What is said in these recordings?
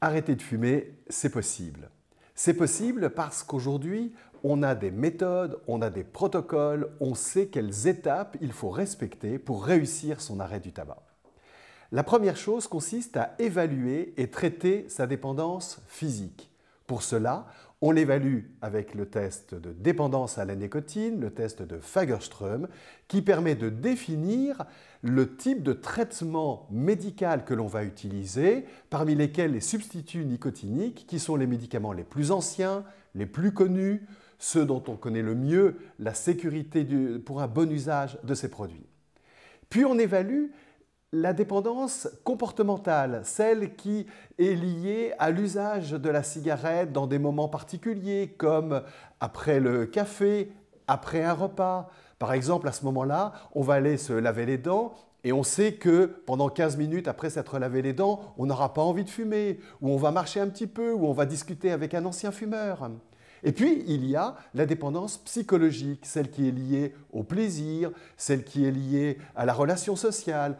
Arrêter de fumer, c'est possible. C'est possible parce qu'aujourd'hui, on a des méthodes, on a des protocoles, on sait quelles étapes il faut respecter pour réussir son arrêt du tabac. La première chose consiste à évaluer et traiter sa dépendance physique. Pour cela, on l'évalue avec le test de dépendance à la nicotine, le test de Fagerström, qui permet de définir le type de traitement médical que l'on va utiliser, parmi lesquels les substituts nicotiniques, qui sont les médicaments les plus anciens, les plus connus, ceux dont on connaît le mieux la sécurité pour un bon usage de ces produits. Puis on évalue la dépendance comportementale, celle qui est liée à l'usage de la cigarette dans des moments particuliers, comme après le café, après un repas. Par exemple, à ce moment-là, on va aller se laver les dents et on sait que pendant 15 minutes après s'être lavé les dents, on n'aura pas envie de fumer, ou on va marcher un petit peu, ou on va discuter avec un ancien fumeur. Et puis, il y a la dépendance psychologique, celle qui est liée au plaisir, celle qui est liée à la relation sociale.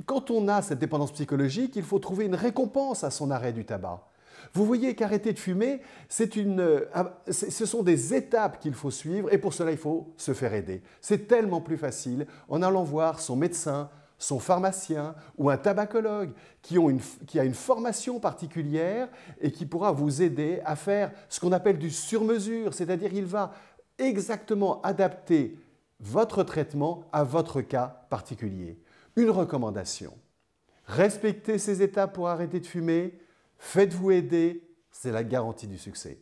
Quand on a cette dépendance psychologique, il faut trouver une récompense à son arrêt du tabac. Vous voyez qu'arrêter de fumer, ce sont des étapes qu'il faut suivre et pour cela, il faut se faire aider. C'est tellement plus facile en allant voir son médecin, son pharmacien ou un tabacologue qui a une formation particulière et qui pourra vous aider à faire ce qu'on appelle du sur-mesure, c'est-à-dire qu'il va exactement adapter votre traitement à votre cas particulier. Une recommandation, respectez ces étapes pour arrêter de fumer, faites-vous aider, c'est la garantie du succès.